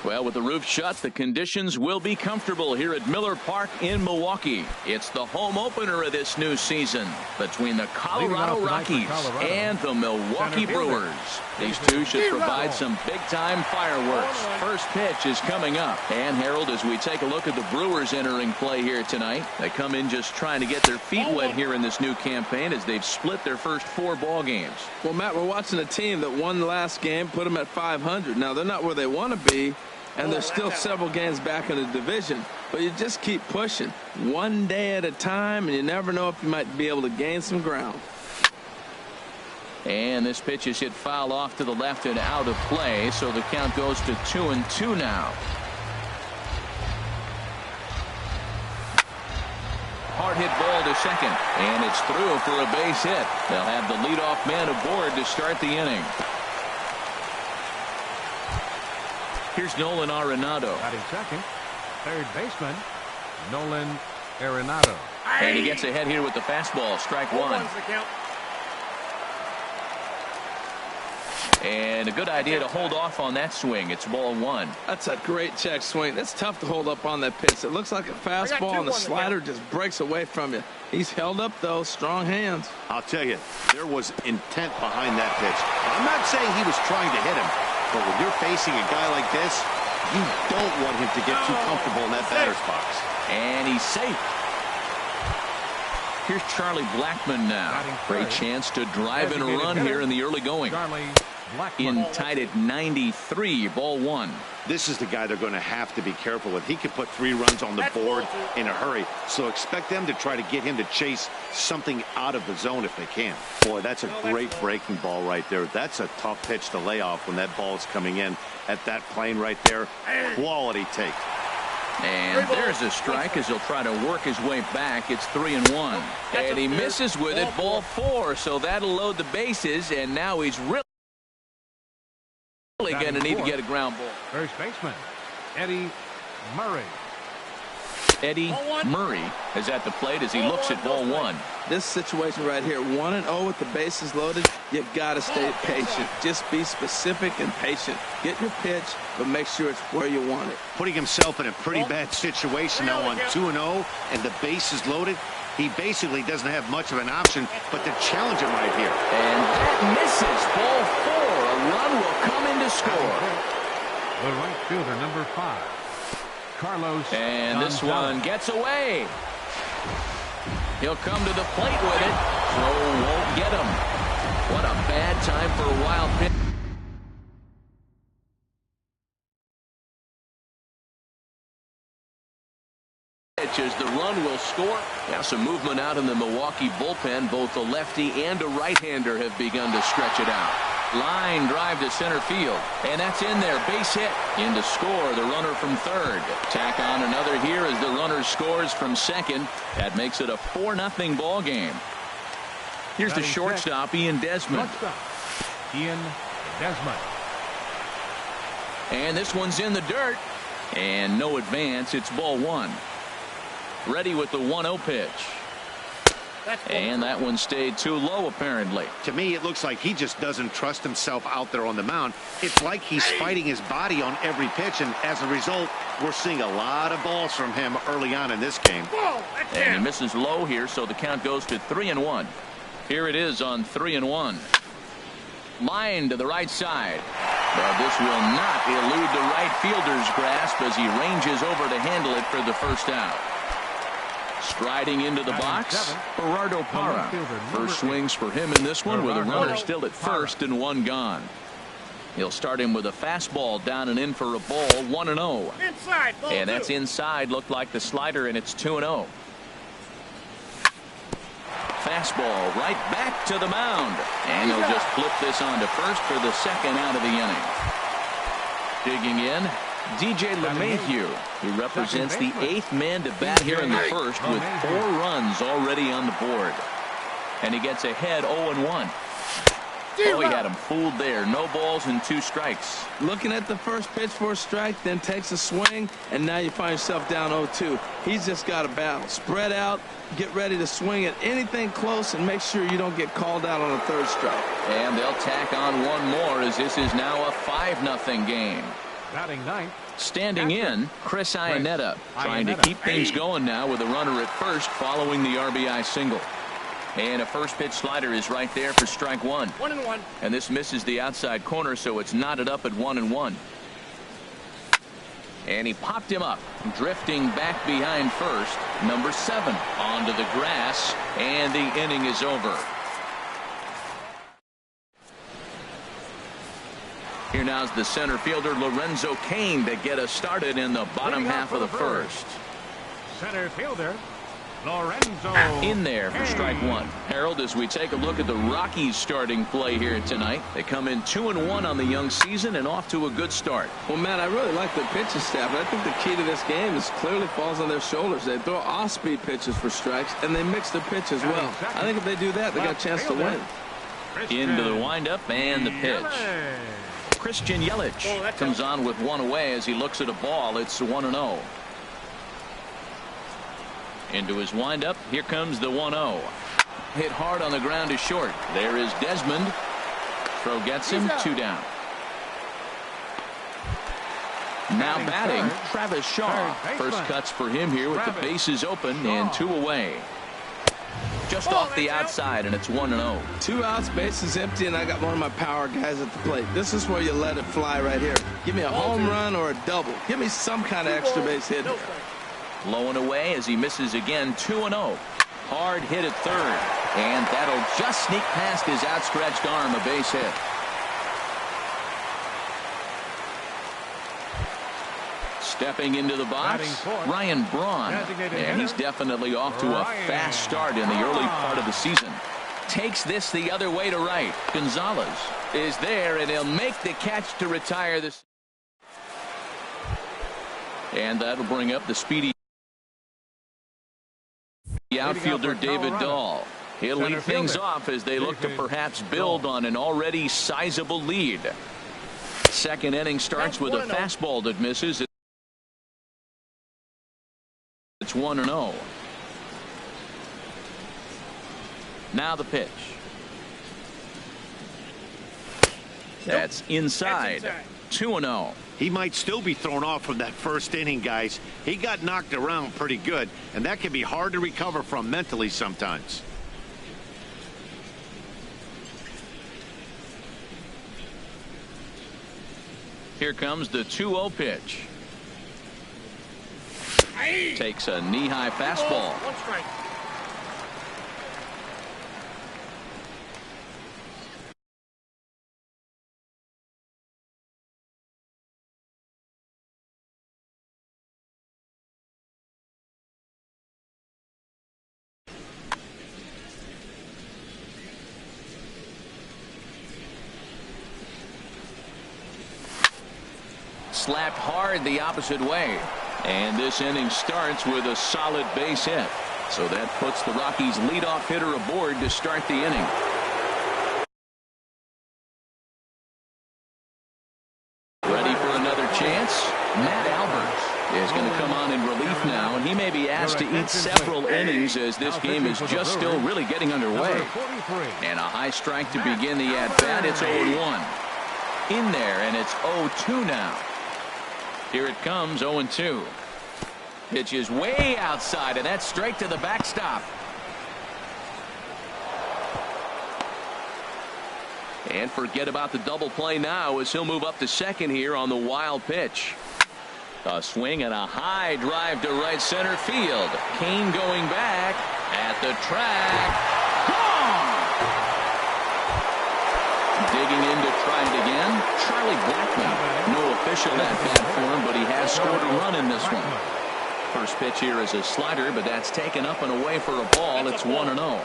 Well, with the roof shut, the conditions will be comfortable here at Miller Park in Milwaukee. It's the home opener of this new season between the Colorado Rockies and the Milwaukee Brewers. These two should provide some big-time fireworks. First pitch is coming up. And, Harold, as we take a look at the Brewers entering play here tonight, they come in just trying to get their feet wet here in this new campaign as they've split their first 4 ball games. Well, Matt, we're watching a team that won the last game, put them at 500. Now, they're not where they want to be, and there's still several games back in the division, but you just keep pushing one day at a time, and you never know if you might be able to gain some ground. And this pitch is hit foul off to the left and out of play, so the count goes to 2-2 now. Hard hit ball to second, and it's through for a base hit. They'll have the leadoff man aboard to start the inning. Here's Nolan Arenado. Batting second, third baseman, Nolan Arenado. And he gets ahead here with the fastball, strike one. And a good idea to hold off on that swing. It's ball one. That's a great check swing. That's tough to hold up on that pitch. It looks like a fastball, and the slider just breaks away from you. He's held up, though. Strong hands. I'll tell you, there was intent behind that pitch. I'm not saying he was trying to hit him, but when you're facing a guy like this, you don't want him to get too comfortable in that batter's box. And he's safe. Here's Charlie Blackmon now. Great chance to drive in a run here in the early going. In tied at 93, ball one. This is the guy they're going to have to be careful with. He can put 3 runs on the board in a hurry, so expect them to try to get him to chase something out of the zone if they can. Boy, that's a great breaking ball right there. That's a tough pitch to lay off when that ball is coming in at that plane right there. Quality take. And there's a strike as he'll try to work his way back. It's 3-1. And he misses with it, ball 4. So that'll load the bases, and now he's really going to need to get a ground ball. First baseman, Eddie Murray. Eddie Murray is at the plate as he looks at ball 1. This situation right here, 1-0 with the bases loaded, you got to stay patient. Just be specific and patient. Get your pitch, but make sure it's where you want it. Putting himself in a pretty bad situation now on 2-0 and the bases loaded. He basically doesn't have much of an option but to challenge him right here. And that misses. Ball 4. A run will come in to score. The right fielder, number 5. Carlos. And this one gets away. He'll come to the plate with it. Throw won't get him. What a bad time for a wild pitch. As the run will score. Now some movement out in the Milwaukee bullpen. Both a lefty and a right-hander have begun to stretch it out. Line drive to center field, and that's in there. Base hit. In to score the runner from third. Tack on another here as the runner scores from second. That makes it a 4-0 ball game. Here's the shortstop, Ian Desmond. Ian Desmond. And this one's in the dirt. And no advance. It's ball 1. Ready with the 1-0 pitch. And that one stayed too low, apparently. To me, it looks like he just doesn't trust himself out there on the mound. It's like he's fighting his body on every pitch, and as a result, we're seeing a lot of balls from him early on in this game. And he misses low here, so the count goes to 3-1. Here it is on 3-1. Line to the right side. But this will not elude the right fielder's grasp as he ranges over to handle it for the first out. Striding into the box, Gerardo Parra. First swings for him in this one with a runner still at first and 1 gone. He'll start him with a fastball down and in for a ball, 1-0. And that's inside. Looked like the slider, and it's 2-0. Fastball right back to the mound. And he'll just flip this on to first for the second out of the inning. Digging in, DJ LeMahieu. He represents the 8th man to bat here in the first with 4 runs already on the board. And he gets ahead 0-1. Oh, he had him fooled there. No balls and 2 strikes. Looking at the first pitch for a strike, then takes a swing, and now you find yourself down 0-2. He's just got a battle. Spread out, get ready to swing at anything close, and make sure you don't get called out on a 3rd strike. And they'll tack on 1 more as this is now a 5-0 game. Batting 9th, Standing in, Chris Iannetta, trying to keep things going now with a runner at first following the RBI single. And a first pitch slider is right there for strike one. 1-1. And this misses the outside corner, so it's knotted up at 1-1. And he popped him up, drifting back behind first. Number 7 onto the grass, and the inning is over. Here now's the center fielder Lorenzo Cain to get us started in the bottom half of the first. Center fielder Lorenzo in there for strike one. Harold, as we take a look at the Rockies starting play here tonight, they come in 2-1 on the young season and off to a good start. Well, Matt, I really like the pitching staff. I think the key to this game is clearly falls on their shoulders. They throw off-speed pitches for strikes, and they mix the pitch as well. I think if they do that, they got a chance to win. Into the windup and the pitch. Christian Yelich comes on with one away as he looks at a ball. It's 1-0. Into his windup. Here comes the 1-0. Hit hard on the ground to short. There is Desmond. Throw gets him. 2 down. Now batting, Travis Shaw. First cuts for him here with the bases open and 2 away. Just off the outside, and it's 1-0. 2 outs, bases empty, and I got one of my power guys at the plate. This is where you let it fly right here. Give me a home run or a double. Give me some kind of extra base hit here. Low and away as he misses again. 2-0. Hard hit at third, and that'll just sneak past his outstretched arm. A base hit. Stepping into the box, Ryan Braun, and he's definitely off to a fast start in the early part of the season. Takes this the other way to right. Gonzalez is there, and he'll make the catch to retire this. And that'll bring up the speedy outfielder David Dahl. He'll lead things off as they look to perhaps build on an already sizable lead. Second inning starts with a fastball that misses. It's 1-0. Now the pitch. That's inside. 2-0. He might still be thrown off from that first inning, guys. He got knocked around pretty good, and that can be hard to recover from mentally sometimes. Here comes the 2-0 pitch. Takes a knee-high fastball. 1 strike. Slapped hard the opposite way. And this inning starts with a solid base hit. So that puts the Rockies' leadoff hitter aboard to start the inning. Ready for another chance? Matt Albert is going to come on in relief now, and he may be asked to eat several innings as this game is just still really getting underway. And a high strike to begin the at-bat. It's 0-1. In there, and it's 0-2 now. Here it comes, 0-2. Pitch is way outside, and that's straight to the backstop. And forget about the double play now as he'll move up to second here on the wild pitch. A swing and a high drive to right center field. Cain going back at the track. Gone! Digging in to try it again. Charlie Blackmon. No official at-bat for him, but he has scored a run in this one. First pitch here is a slider, but that's taken up and away for a ball. It's 1-0.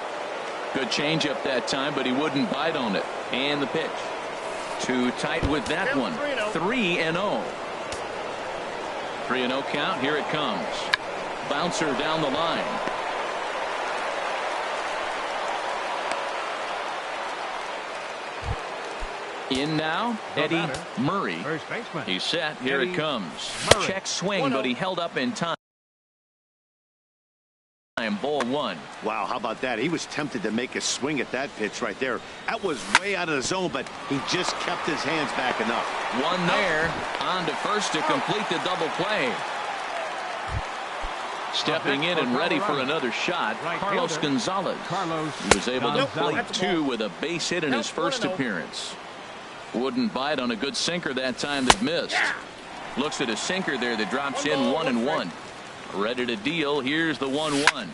Good changeup that time, but he wouldn't bite on it. And the pitch. Too tight with that one. 3-0. 3-0 count. Here it comes. Bouncer down the line. In now, Eddie Murray. He's set. Here it comes. Check swing, but he held up in time. time, ball one. Wow, how about that? He was tempted to make a swing at that pitch right there. That was way out of the zone, but he just kept his hands back enough. One there, on to first to complete the double play. Stepping in and ready for another shot, Carlos Gonzalez. He was able to plate two with a base hit in his first appearance. Wouldn't bite on a good sinker that time that missed. Looks at a sinker there that drops in 1-1. Ready to deal. Here's the 1-1.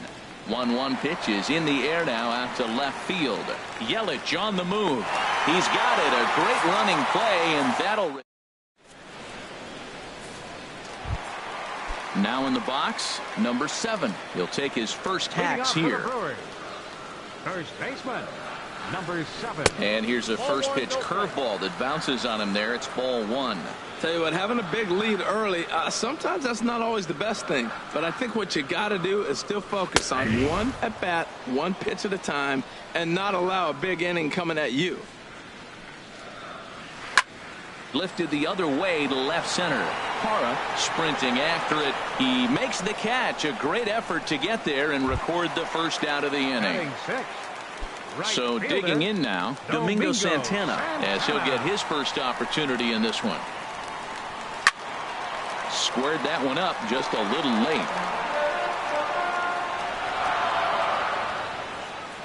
1-1 pitch is in the air now out to left field. Yelich on the move. He's got it. A great running play, and that'll... Now in the box, number 7. He'll take his first hacks here. First baseman, number 7. And here's a first pitch curveball that bounces on him there. It's ball one. Tell you what, having a big lead early, sometimes that's not always the best thing. But I think what you got to do is still focus on one at bat, one pitch at a time, and not allow a big inning coming at you. Lifted the other way to left center. Parra sprinting after it. He makes the catch. A great effort to get there and record the first out of the inning. So digging in now, Domingo Santana, as he'll get his first opportunity in this one. Squared that one up just a little late.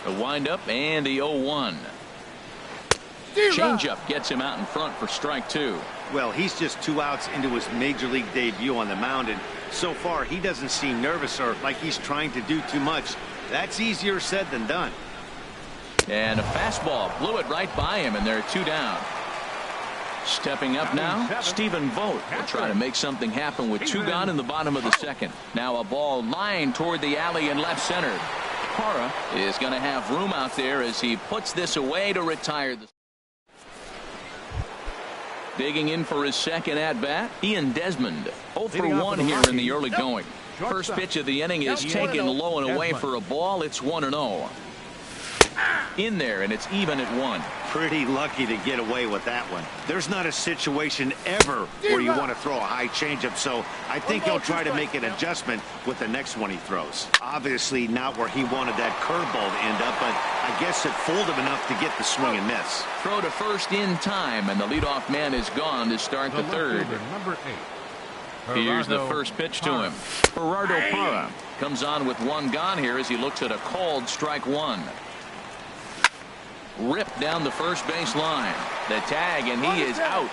The windup and the 0-1. Changeup gets him out in front for strike two. Well, he's just 2 outs into his major league debut on the mound, and so far he doesn't seem nervous or like he's trying to do too much. That's easier said than done. And a fastball blew it right by him, and there are 2 down. Stepping up now, Stephen Vogt will try to make something happen with 2 gone in the bottom of the second. Now a ball lined toward the alley in left center. Parra is going to have room out there as he puts this away to retire the... Digging in for his second at-bat, Ian Desmond. 0 for 1 here in the early going. First pitch of the inning is taken low and away for a ball. It's 1-0. In there, and it's even at 1. Pretty lucky to get away with that one. There's not a situation ever where you want to throw a high changeup, so I think he'll try to make an adjustment with the next one he throws. Obviously not where he wanted that curveball to end up, but I guess it fooled him enough to get the swing and miss. Throw to first in time, and the leadoff man is gone to start the third. Number 8. Here's the first pitch to him. Gerardo Parra comes on with 1 gone here as he looks at a called strike 1. Ripped down the first base line. The tag, and he is out.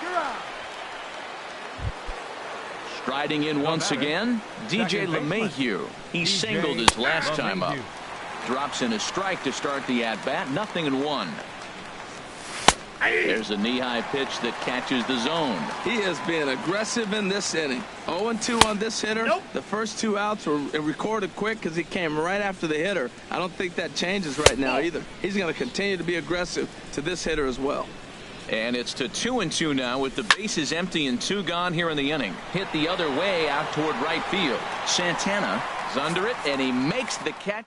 Striding in once again, Joehl98. He singled his last time up. Drops in a strike to start the at-bat. 0-1. There's a knee-high pitch that catches the zone. He is being aggressive in this inning. 0-2 on this hitter. The first 2 outs were recorded quick because he came right after the hitter. I don't think that changes right now either. He's going to continue to be aggressive to this hitter as well. And it's to 2-2 now with the bases empty and 2 gone here in the inning. Hit the other way out toward right field. Santana is under it, and he makes the catch.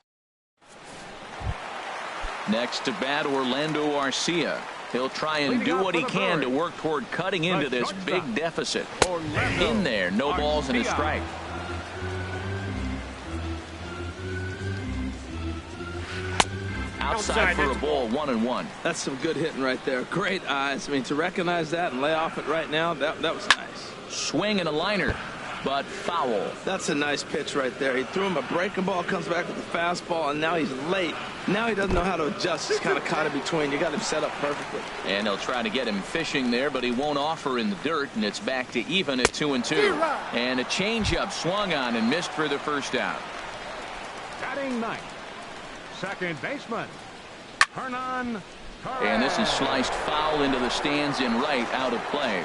Next to bat, Orlando Arcia. He'll try and do what he can to work toward cutting into this big deficit. In there, no balls and a strike. Outside for a ball, 1-1. That's some good hitting right there. Great eyes. I mean, to recognize that and lay off it right now, that was nice. Swing and a liner, but foul. That's a nice pitch right there. He threw him a breaking ball, comes back with the fastball, and now he's late. Now he doesn't know how to adjust. He's kind of caught in between. You got him set up perfectly. And they'll try to get him fishing there, but he won't offer in the dirt, and it's back to even at 2-2. And a changeup swung on and missed for the first out. Batting ninth, second baseman, Hernan. And this is sliced foul into the stands in right, out of play.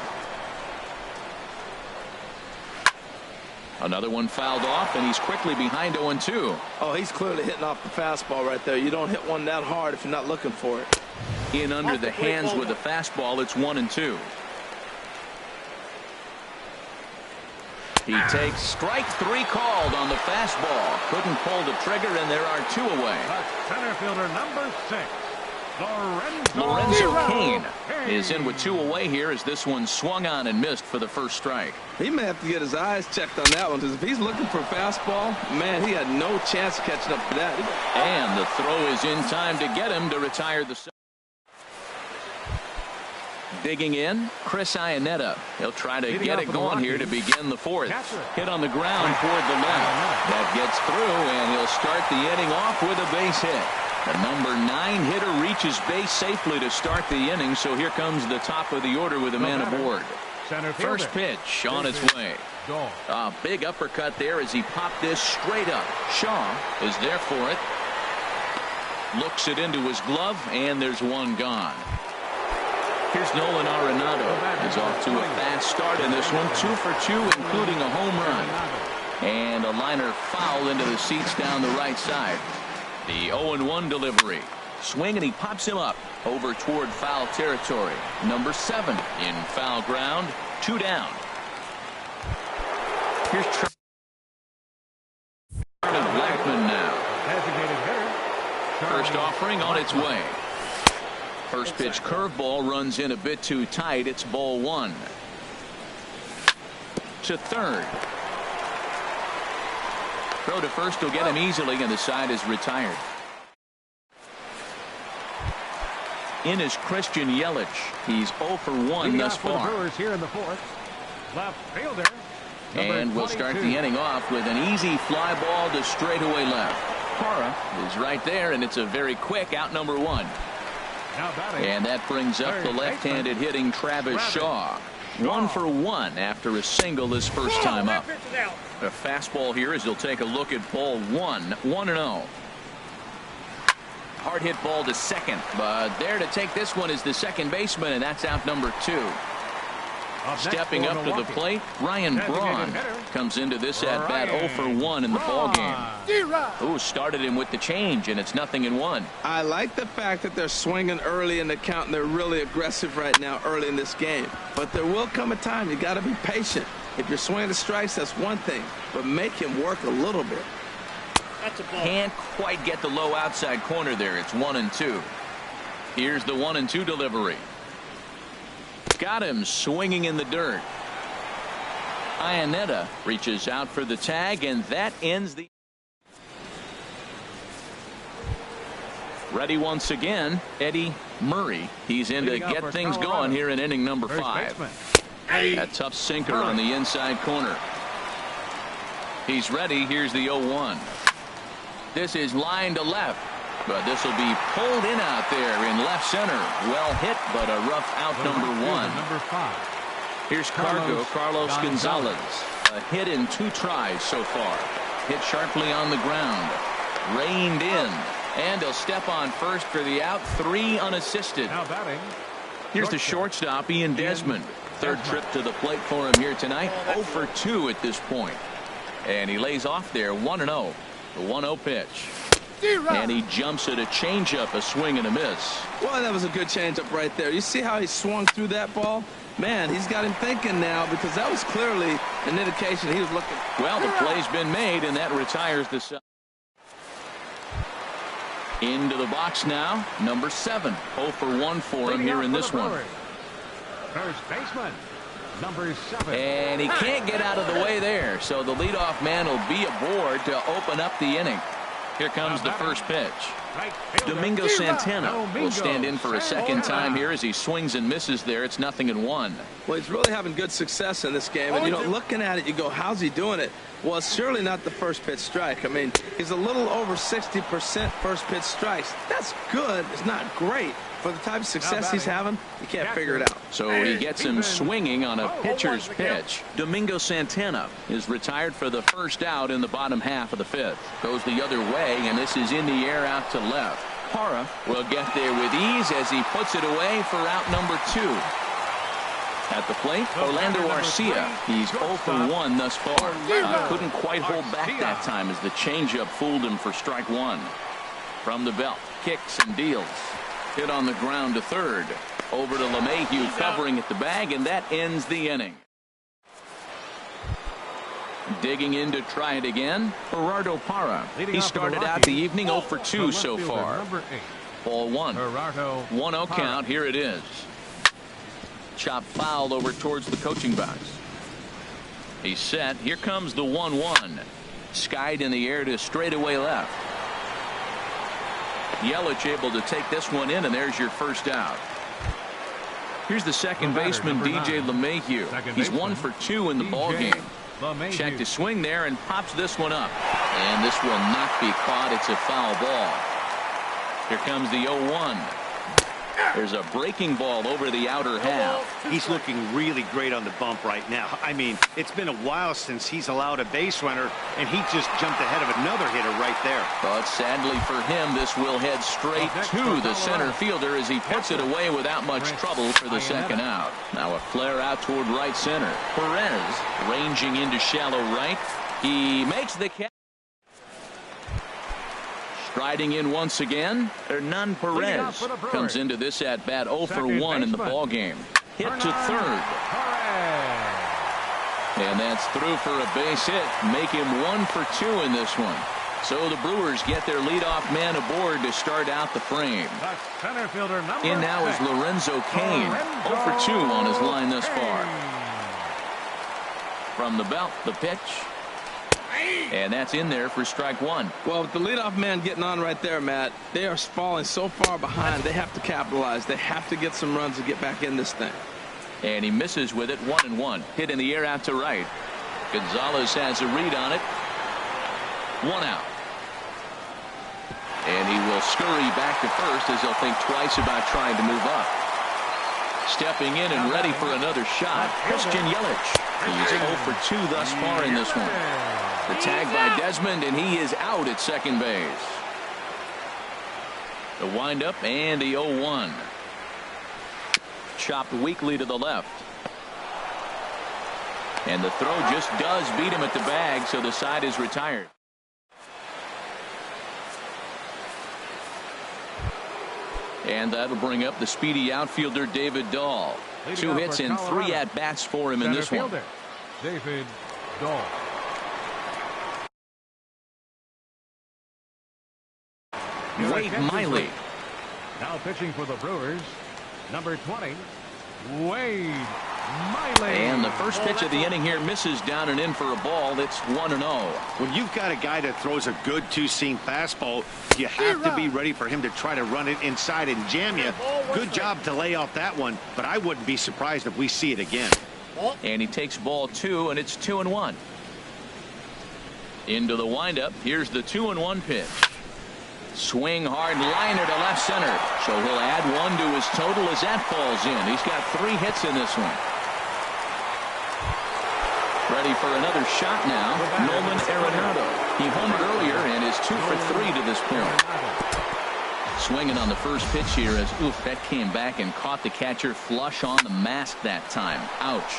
Another one fouled off, and he's quickly behind 0-2. Oh, he's clearly hitting off the fastball right there. You don't hit one that hard if you're not looking for it. In under the hands with the fastball, it's 1-2. He takes strike 3 called on the fastball. Couldn't pull the trigger, and there are 2 away. Center fielder number 6. Lorenzo Cain is in with 2 away here as this one swung on and missed for the first strike. He may have to get his eyes checked on that one, because if he's looking for a fastball, man, he had no chance of catching up to that. And the throw is in time to get him to retire the. Digging in, Chris Iannetta. He'll try to get it going here to begin the 4th. Hit on the ground toward the left. That gets through, and he'll start the inning off with a base hit. The number 9 hitter reaches base safely to start the inning, so here comes the top of the order with a man aboard. First pitch on its way. A big uppercut there as he popped this straight up. Shaw is there for it. Looks it into his glove, and there's one gone. Here's Nolan Arenado. He's off to a fast start in this one. 2 for 2, including a home run. And a liner foul into the seats down the right side. The 0-1 delivery. Swing, and he pops him up over toward foul territory. Number 7 in foul ground. 2 down. Here's Charlie Blackmon now. First offering on its way. First pitch curveball runs in a bit too tight. It's ball 1. To third. Throw to first will get him easily, and the side is retired. In is Christian Yelich. He's 0 for 1 thus far. Here in the 4th. Left fielder. And we'll start the inning off with an easy fly ball to straightaway left. Parra is right there, and it's a very quick out number 1. And that brings up the left-handed hitting Travis Shaw. 1 for 1 after a single this first time up. A fastball here as he'll take a look at ball 1. 1-0. Hard hit ball to second, but there to take this one is the second baseman, and that's out number 2. Stepping up to the plate, Ryan Braun comes into this at bat 0 for 1 in the ballgame. Who started him with the change, and it's 0-1. I like the fact that they're swinging early in the count, and they're really aggressive right now early in this game. But there will come a time you got to be patient. If you're swinging the strikes, that's one thing, but make him work a little bit. Can't quite get the low outside corner there. It's 1-2. Here's the 1-2 delivery. Got him swinging in the dirt. Iannetta reaches out for the tag, and that ends the. Ready once again, Eddie Murray. He's in to get things going here in inning number 5. A tough sinker on the inside corner. He's ready. Here's the 0-1. This is line to left, but this will be pulled in out there in left center. Well hit, but a rough out number 1. Number 5. Here's Carlos Gonzalez. A hit in 2 tries so far. Hit sharply on the ground. Reined in. And he'll step on first for the out. 3 unassisted. Now batting. Here's the shortstop, Ian Desmond. Third trip to the plate for him here tonight. 0 for 2 at this point. And he lays off there 1-0. The 1-0 pitch. And he jumps at a changeup, a swing and a miss. Well, that was a good changeup right there. You see how he swung through that ball? Man, he's got him thinking now, because that was clearly an indication he was looking. Well, the play's been made, and that retires the side. Into the box now, number 7. 0 for 1 for him here in this one. First baseman, number 7. And he can't get out of the way there, so the leadoff man will be aboard to open up the inning. Here comes the first pitch. Domingo Santana will stand in for a second time here as he swings and misses there. It's 0-1. Well, he's really having good success in this game. And, you know, looking at it, you go, how's he doing it? Well, it's surely not the first pitch strike. I mean, he's a little over 60% first pitch strikes. That's good. It's not great. For the type of success he's having, you can't figure it out. So he gets him swinging on a pitcher's pitch. Domingo Santana is retired for the first out in the bottom half of the 5th. Goes the other way, and this is in the air out to left. Parra will get there with ease as he puts it away for out number 2. At the plate, Orlando Arcia. He's 0 for 1 thus far. Couldn't quite hold back that time as the changeup fooled him for strike 1. From the belt, kicks and deals. Hit on the ground to third. Over to LeMahieu covering at the bag, and that ends the inning. Digging in to try it again, Gerardo Parra. He started out the evening 0 for 2 so far. Ball one. 1-0 count. Here it is. Chop foul over towards the coaching box. He's set. Here comes the 1-1. Skied in the air to straightaway left. Yelich able to take this one in, and there's your first out. Here's the second baseman, DJ LeMahieu. He's 1 for 2 in the ball game. Checked his swing there and pops this one up. And this will not be caught. It's a foul ball. Here comes the 0-1. There's a breaking ball over the outer half. He's looking really great on the bump right now. I mean, it's been a while since he's allowed a base runner, and he just jumped ahead of another hitter right there. But sadly for him, this will head straight to the center fielder as he puts it away without much trouble for the second out. Now a flare out toward right center. Perez ranging into shallow right. He makes the catch. Striding in once again, Hernan Perez comes into this at bat 0 for 1 in the ball game. Hit to third. And that's through for a base hit. Make him 1 for 2 in this one. So the Brewers get their leadoff man aboard to start out the frame. In now is Lorenzo Cain. 0 for 2 on his line thus far. From the belt, the pitch. And that's in there for strike one. Well, with the leadoff man getting on right there, Matt, they are falling so far behind. They have to capitalize. They have to get some runs to get back in this thing. And he misses with it. 1-1. Hit in the air out to right. Gonzalez has a read on it. 1 out. And he will scurry back to first as he'll think twice about trying to move up. Stepping in and ready for another shot, Christian Yelich. He's 0 for 2 thus far in this one. The tag by Desmond, and he is out at second base. The windup and the 0-1. Chopped weakly to the left. And the throw just does beat him at the bag, so the side is retired. And that'll bring up the speedy outfielder David Dahl. 2 hits and 3 at-bats for him in this one. David Dahl. Wade Miley. Now pitching for the Brewers, number 20, Wade Miley. And the first pitch of the inning here misses down and in for a ball. It's 1-0. When you've got a guy that throws a good two-seam fastball, you have to be ready for him to try to run it inside and jam you. Good job to lay off that one, but I wouldn't be surprised if we see it again. And he takes ball 2, and it's 2-1. Into the windup. Here's the 2-1 pitch. Swing hard liner to left center. So he'll add 1 to his total as that falls in. He's got 3 hits in this one. Ready for another shot now. Nolan Arenado. He homered earlier and is 2 for 3 to this point. Swinging on the first pitch here as that came back and caught the catcher flush on the mask that time. Ouch.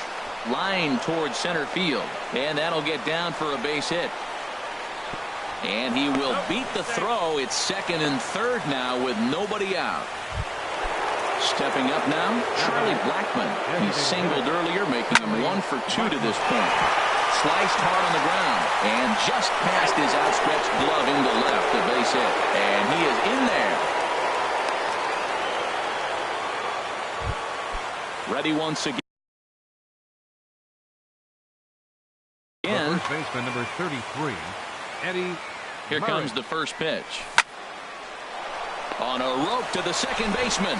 Line towards center field. And that'll get down for a base hit. And he will beat the throw. It's second and third now with nobody out. Stepping up now, Charlie Blackmon. He singled earlier, making him 1 for 2 to this point. Sliced hard on the ground and just past his outstretched glove into left, the base hit. And he is in there. Ready once again. First baseman number 33, Eddie. Here comes the first pitch. On a rope to the second baseman.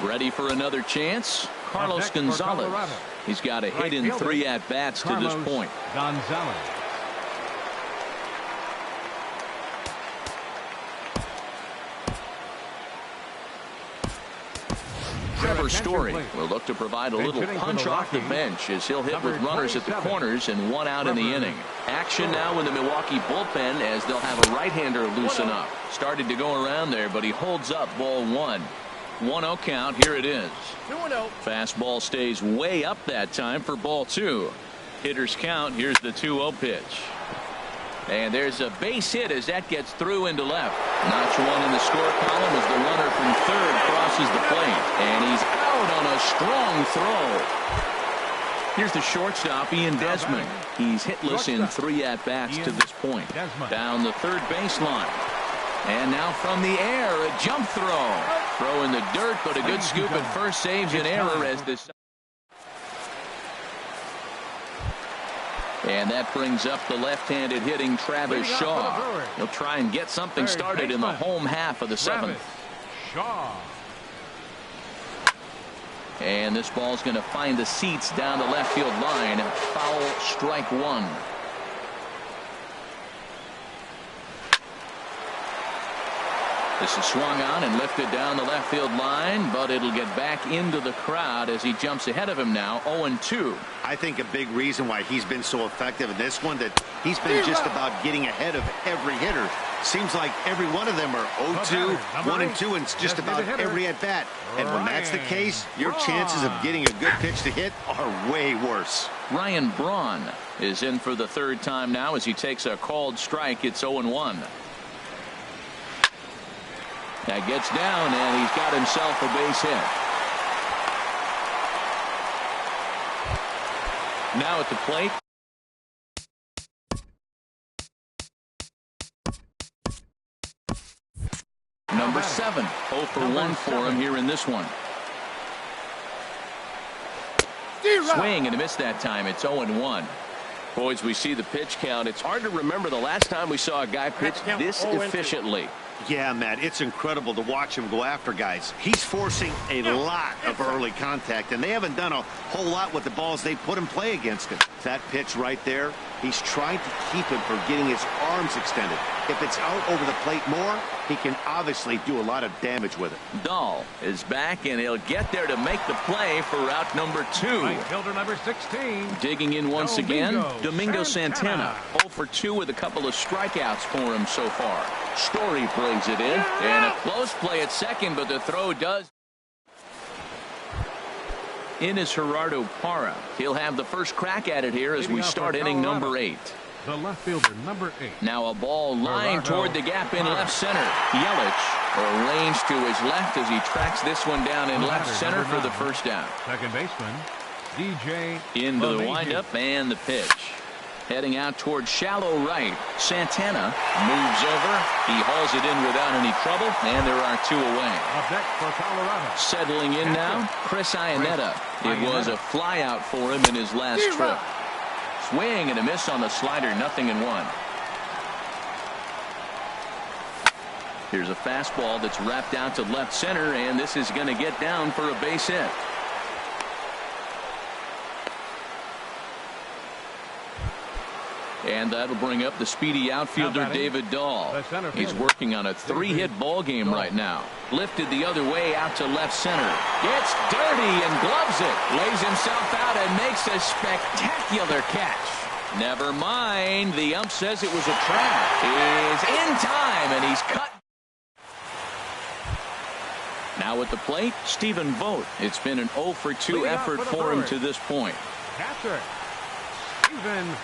Ready for another chance. Carlos Gonzalez. He's got a hit in 3 at-bats to this point. Gonzalez. Trevor Story will look to provide a little punch off the bench as he'll hit with runners at the corners and 1 out in the inning. Action now in the Milwaukee bullpen as they'll have a right-hander loosen up. Started to go around there, but he holds up ball 1. 1-0 count. Here it is. 2-0. Fastball stays way up that time for ball 2. Hitters count. Here's the 2-0 pitch. And there's a base hit as that gets through into left. Notch 1 in the score column as the runner from third crosses the plate. And he's out on a strong throw. Here's the shortstop, Ian Desmond. He's hitless in 3 at-bats to this point. Down the third baseline. And now from the air, a jump throw. Throw in the dirt, but a good scoop at first saves an error as this. And that brings up the left-handed hitting Travis Shaw. He'll try and get something started in the home half of the 7th. Shaw. And this ball's going to find the seats down the left field line. Foul, strike 1. This is swung on and lifted down the left field line, but it'll get back into the crowd as he jumps ahead of him now, 0-2. I think a big reason why he's been so effective in this one, that he's been just about getting ahead of every hitter. Seems like every one of them are 0-2, 1-2, and it's just about every at-bat. And when that's the case, your chances of getting a good pitch to hit are way worse. Ryan Braun is in for the 3rd time now as he takes a called strike. It's 0-1. That gets down, and he's got himself a base hit. Now at the plate. Number 7. 0 for 1 for him here in this one. Swing and a miss that time. It's 0-1. Boys, we see the pitch count. It's hard to remember the last time we saw a guy pitch this efficiently. Yeah, Matt, it's incredible to watch him go after guys. He's forcing a lot of early contact, and they haven't done a whole lot with the balls they put in play against him. That pitch right there, he's trying to keep him from getting his arms extended. If it's out over the plate more, he can obviously do a lot of damage with it. Dahl is back, and he'll get there to make the play for route number 2. Right fielder number 16. Digging in once again, Domingo Santana. 0 for 2 with a couple of strikeouts for him so far. Story brings it in, and a close play at second, but the throw does. In is Gerardo Parra. He'll have the first crack at it here as we start inning number 8. The left fielder, number 8. Now a ball lined toward the gap in left center. Yelich arranged to his left as he tracks this one down in left center for the first down. Second baseman, DJ. Into the windup and the pitch. Heading out toward shallow right. Santana moves over. He hauls it in without any trouble, and there are 2 away. Up next for Colorado. Settling in now, Chris Iannetta. It was a fly out for him in his last trip. Swing and a miss on the slider, 0-1. Here's a fastball that's wrapped out to left center, and this is going to get down for a base hit. And that'll bring up the speedy outfielder David Dahl. He's working on a 3-hit ball game right now. Lifted the other way out to left center. Gets dirty and gloves it. Lays himself out and makes a spectacular catch. Never mind. The ump says it was a trap. He's in time, and he's cut. Now at the plate, Stephen Vogt. It's been an 0 for 2 effort for him to this point. Catcher, Stephen Vogt.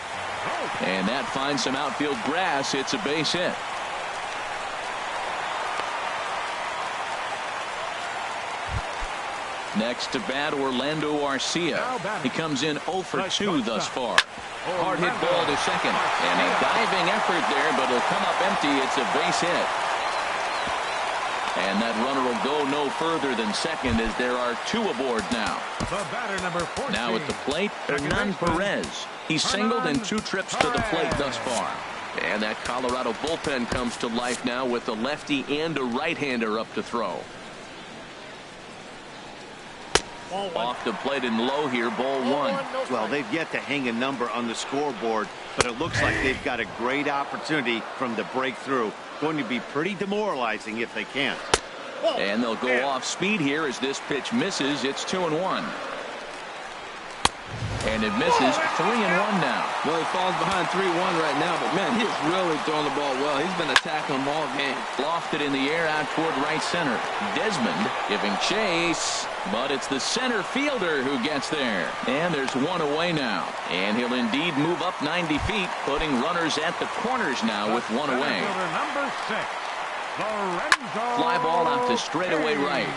And that finds some outfield grass. It's a base hit. Next to bat, Orlando Arcia. He comes in 0 for 2 thus far. Hard hit ball to second. And a diving effort there, but it'll come up empty. It's a base hit. And that runner will go no further than second as there are 2 aboard now. The batter, number 14. Now at the plate, Hernan Perez. He's singled in 2 trips to the plate thus far. And that Colorado bullpen comes to life now with a lefty and a right-hander up to throw. Off the plate and low here, ball 1. Well, they've yet to hang a number on the scoreboard, but it looks like they've got a great opportunity from the breakthrough. Going to be pretty demoralizing if they can't. And they'll go off speed here as this pitch misses. It's 2-1. And it misses. 3-1 now. Well, he falls behind 3-1 right now, but man, he's really throwing the ball well. He's been attacking them all game. Lofted in the air out toward right center. Desmond giving chase, but it's the center fielder who gets there. And there's 1 away now. And he'll indeed move up 90 feet, putting runners at the corners now with 1 away. Number 6, Lorenzo. Fly ball out to straightaway right.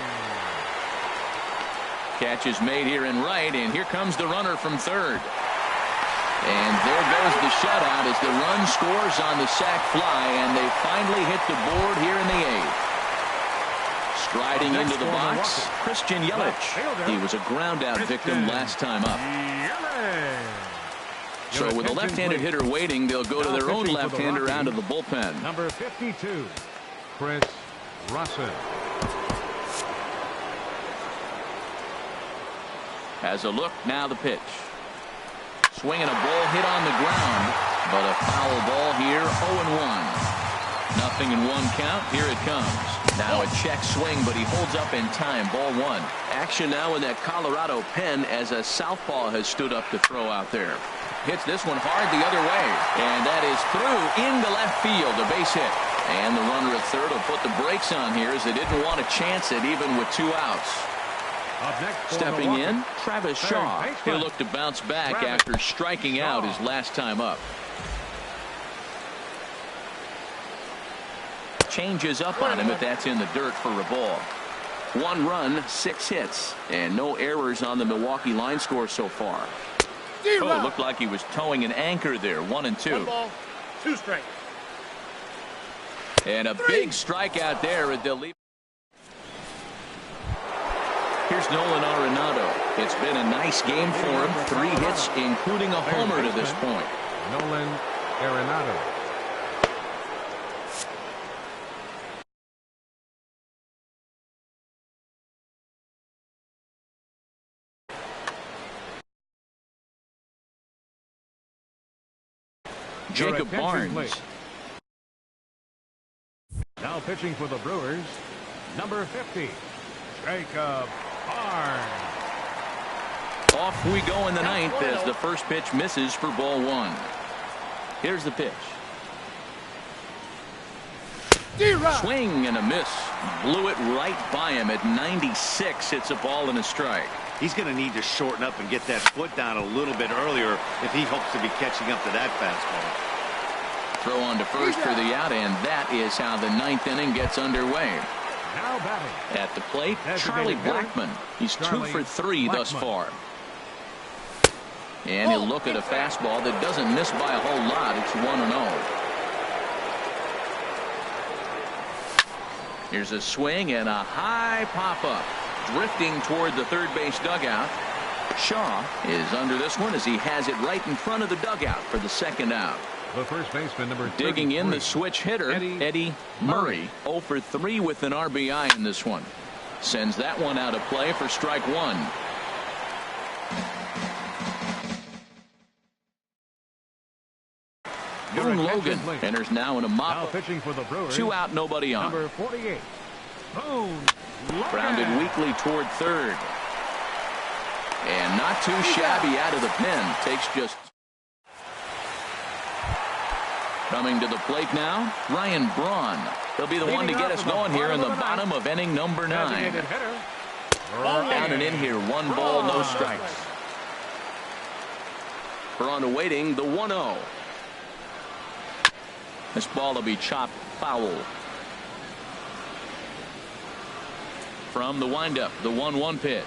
Catch is made here in right, and here comes the runner from third. And there goes the shutout as the run scores on the sac fly, and they finally hit the board here in the eighth. Striding into the box, Christian Yelich. He was a ground-out victim last time up. So with a left-handed hitter waiting, they'll go to their own left-hander out of the bullpen. Number 52, Chris Russell. Has a look, now the pitch. Swinging a ball hit on the ground, but a foul ball here, 0-1. Nothing in one count, here it comes. Now a check swing, but he holds up in time, ball one. Action now in that Colorado pen as a southpaw has stood up to throw out there. Hits this one hard the other way, and that is through into left field, a base hit. And the runner at third will put the brakes on here as they didn't want to chance it even with 2 outs. Stepping in, Travis Shaw. He'll look to bounce back after striking out his last time up. Changes up on him if that's in the dirt for a ball. 1 run, 6 hits, and no errors on the Milwaukee line score so far. Oh, it looked like he was towing an anchor there. 1-2. 1 ball, 2 strikes. And a big strikeout there at the lead. Here's Nolan Arenado. It's been a nice game for him. 3 hits, including a homer to this point. Nolan Arenado. Jacob Barnes. Please. Now pitching for the Brewers, number 50, Jacob Barnes. Off we go in the ninth as the first pitch misses for ball 1. Here's the pitch. Swing and a miss. Blew it right by him at 96. It's a ball and a strike. He's going to need to shorten up and get that foot down a little bit earlier if he hopes to be catching up to that fastball. Throw on to first for the out, and that is how the 9th inning gets underway. Now batting at the plate, Charlie Blackmon. He's 2 for 3 thus far. And he'll look at a fastball that doesn't miss by a whole lot. It's 1-0. Here's a swing and a high pop-up. Drifting toward the third base dugout. Shaw is under this one as he has it right in front of the dugout for the second out. The first baseman, number 33. Digging in the switch hitter, Eddie Murray. 0 for 3 with an RBI in this one. Sends that one out of play for strike 1. Boone Logan enters now in a mop. Pitching for the Brewers, 2 out, nobody on. Number 48. Boone Logan. Grounded weakly toward third. And not too shabby out of the pen. Takes just. Coming to the plate now, Ryan Braun. He'll be the one to get us going here in the bottom of inning number 9. Down and in here, 1 ball, no strikes. Braun awaiting the 1-0. This ball will be chopped foul. From the windup, the 1-1 pitch.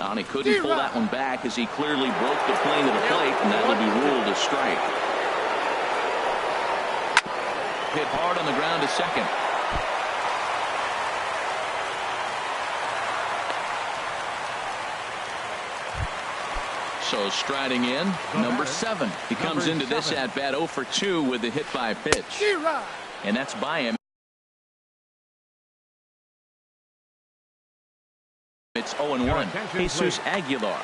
And he couldn't pull that one back as he clearly broke the plane to the plate, and that will be ruled a strike. Hit hard on the ground to second. So striding in, number 7. He comes into this at bat 0 for 2 with the hit by pitch. And that's by him. It's 0-1. Jesus Aguilar.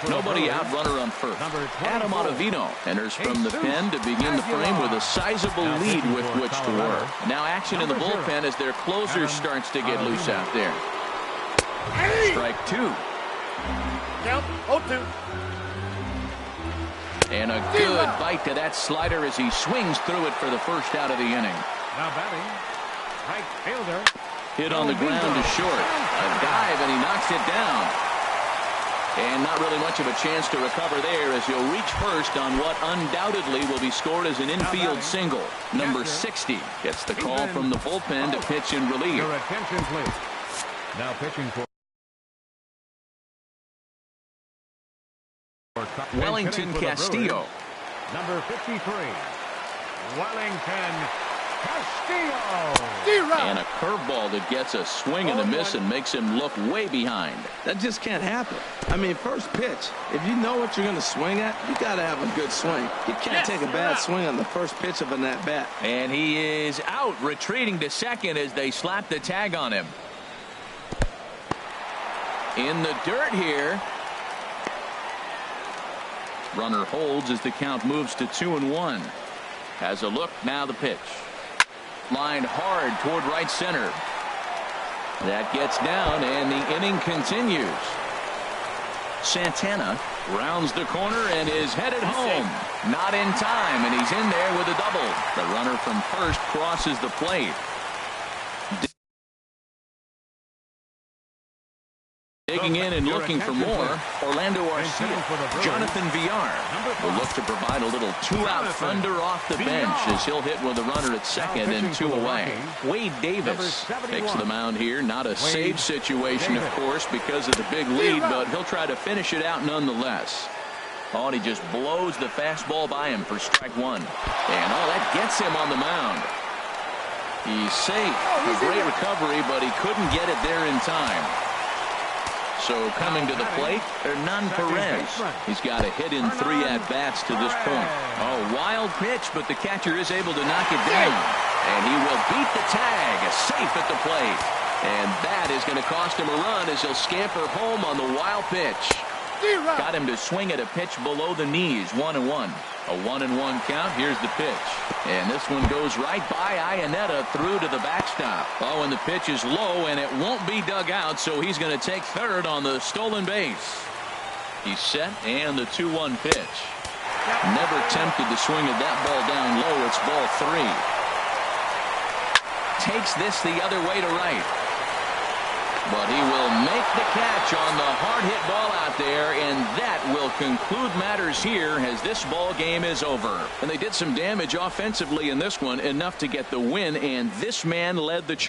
Nobody out, runner on first. Adam Ottavino enters from the pen to begin the frame with a sizable lead with which to work. Now action in the bullpen as their closer starts to get loose out there. Strike 2. Count 0-2. And a good bite to that slider as he swings through it for the first out of the inning. Now batting, right fielder. Hit on the ground to short. A dive, and he knocks it down. And not really much of a chance to recover there as he'll reach first on what undoubtedly will be scored as an infield single. Number 60 gets the call from the bullpen to pitch in relief. Your attention, please. Now pitching for Wellington Castillo. Number 53, Wellington Castillo. And a curveball that gets a swing and a miss and makes him look way behind. That just can't happen. I mean, first pitch, if you know what you're going to swing at, you got to have a good swing. You can't take a bad swing on the first pitch of an at-bat. And he is out, retreating to second as they slap the tag on him. In the dirt here. Runner holds as the count moves to 2-1. Has a look, now the pitch. Lined hard toward right center. That gets down and the inning continues. Santana rounds the corner and is headed home. Not in time, and he's in there with a double. The runner from first crosses the plate. Digging in and looking for more, Orlando Arcia. Jonathan Villar will look to provide a little two-out thunder off the bench as he'll hit with a runner at second and two away. Wade Davis takes the mound here. Not a safe situation, of course, because of the big lead, but he'll try to finish it out nonetheless. Oh, and he just blows the fastball by him for strike one. And that gets him on the mound. He's safe. A great recovery, but he couldn't get it there in time. So coming to the plate, Hernan Perez. He's got a hit in 3 at-bats to this point. Oh, wild pitch, but the catcher is able to knock it down. And he will beat the tag, safe at the plate. And that is going to cost him a run as he'll scamper home on the wild pitch. Got him to swing at a pitch below the knees, 1-1. A 1-1 count. Here's the pitch. And this one goes right by Iannetta through to the backstop. Oh, and the pitch is low, and it won't be dug out, so he's going to take third on the stolen base. He's set, and the 2-1 pitch. Never tempted to swing at that ball down low. It's ball 3. Takes this the other way to right. But he will make the catch on the hard hit ball out there, and that will conclude matters here as this ball game is over. And they did some damage offensively in this one, enough to get the win, and this man led the charge.